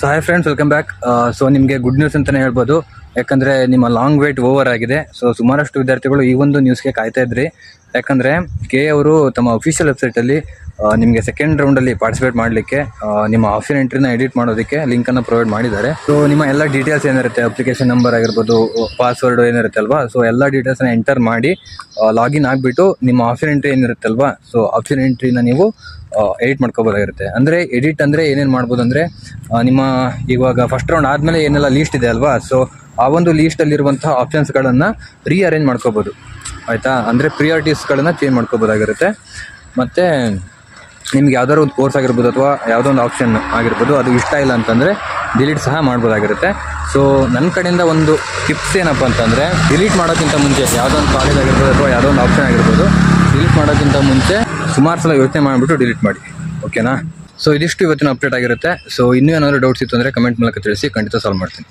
So hi friends, welcome back. So ನಿಮಗೆ good news ಅಂತಲೇ ಹೇಳ್ಬೋದು. ಯಾಕಂದರೆ ನಿಮ್ಮ ಲಾಂಗ್ ವೇಟ್ ಓವರ್ ಆಗಿದೆ. ಸೊ ಸುಮಾರಷ್ಟು ವಿದ್ಯಾರ್ಥಿಗಳು ಈ ಒಂದು ನ್ಯೂಸ್ಗೆ ಕಾಯ್ತಾ ಇದ್ರಿ. ಯಾಕಂದರೆ ಕೆ ಅವರು ತಮ್ಮ ಅಫಿಷಿಯಲ್ ವೆಬ್ಸೈಟಲ್ಲಿ ನಿಮಗೆ ಸೆಕೆಂಡ್ ರೌಂಡಲ್ಲಿ ಪಾರ್ಟಿಸಿಪೇಟ್ ಮಾಡಲಿಕ್ಕೆ ನಿಮ್ಮ ಆಫ್ಲೈನ್ ಎಂಟ್ರಿನ ಎಡಿಟ್ ಮಾಡೋದಕ್ಕೆ ಲಿಂಕನ್ನು ಪ್ರೊವೈಡ್ ಮಾಡಿದ್ದಾರೆ. ಸೊ ನಿಮ್ಮ ಎಲ್ಲ ಡೀಟೇಲ್ಸ್ ಏನಿರುತ್ತೆ, ಅಪ್ಲಿಕೇಶನ್ ನಂಬರ್ ಆಗಿರ್ಬೋದು, ಪಾಸ್ವರ್ಡ್ ಏನಿರುತ್ತೆ ಅಲ್ವಾ, ಸೊ ಎಲ್ಲ ಡೀಟೇಲ್ಸ್ನ ಎಂಟರ್ ಮಾಡಿ ಲಾಗಿನ್ ಆಗಿಬಿಟ್ಟು ನಿಮ್ಮ ಆಫ್ಲೈನ್ ಎಂಟ್ರಿ ಏನಿರುತ್ತೆ ಅಲ್ವಾ, ಸೊ ಆಫ್ಲೈನ್ ಎಂಟ್ರಿನ ನೀವು ಎಡಿಟ್ ಮಾಡ್ಕೋಬೋದಾಗಿರುತ್ತೆ. ಅಂದರೆ ಎಡಿಟ್ ಅಂದರೆ ಏನೇನು ಮಾಡ್ಬೋದು ಅಂದರೆ, ನಿಮ್ಮ ಇವಾಗ ಫಸ್ಟ್ ರೌಂಡ್ ಆದಮೇಲೆ ಏನೆಲ್ಲ ಲೀಸ್ಟ್ ಇದೆ ಅಲ್ವಾ, ಸೊ ಆ ಒಂದು ಲೀಸ್ಟಲ್ಲಿರುವಂಥ ಆಪ್ಷನ್ಸ್ಗಳನ್ನು ರೀಅರೇಂಜ್ ಮಾಡ್ಕೋಬೋದು. ಆಯಿತಾ? ಅಂದರೆ ಪ್ರಿಯಾರಿಟೀಸ್ಗಳನ್ನು ಚೇಂಜ್ ಮಾಡ್ಕೋಬೋದಾಗಿರುತ್ತೆ. ಮತ್ತು ನಿಮ್ಗೆ ಯಾವ್ದಾದ್ರು ಒಂದು ಕೋರ್ಸ್ ಆಗಿರ್ಬೋದು ಅಥವಾ ಯಾವುದೋ ಒಂದು ಆಪ್ಷನ್ ಆಗಿರ್ಬೋದು, ಅದು ಇಷ್ಟ ಇಲ್ಲ ಅಂತಂದರೆ ಡಿಲೀಟ್ ಸಹ ಮಾಡ್ಬೋದಾಗಿರುತ್ತೆ. ಸೊ ನನ್ನ ಕಡೆಯಿಂದ ಒಂದು ಟಿಪ್ಸ್ ಏನಪ್ಪ ಅಂತಂದರೆ, ಡಿಲೀಟ್ ಮಾಡೋಕ್ಕಿಂತ ಮುಂಚೆ ಯಾವುದೋ ಒಂದು ಕಾಲೇಜ್ ಆಗಿರ್ಬೋದು ಅಥವಾ ಯಾವುದೋ ಒಂದು ಆಪ್ಷನ್ ಆಗಿರ್ಬೋದು, ಡಿಲೀಟ್ ಮಾಡೋಕ್ಕಿಂತ ಮುಂಚೆ ಸುಮಾರು ಸಲ ಯೋಚನೆ ಮಾಡಿಬಿಟ್ಟು ಡಿಲೀಟ್ ಮಾಡಿ. ಓಕೆನಾ? ಸೊ ಇದಿಷ್ಟು ಇವತ್ತಿನ ಅಪ್ಡೇಟ್ ಆಗಿರುತ್ತೆ. ಸೊ ಇನ್ನೂ ಏನಾದರೂ ಡೌಟ್ಸ್ ಇತ್ತು ಅಂದರೆ ಕಮೆಂಟ್ ಮೂಲಕ ತಿಳಿಸಿ, ಖಂಡಿತ ಸಾಲ್ವ್ ಮಾಡ್ತೀನಿ.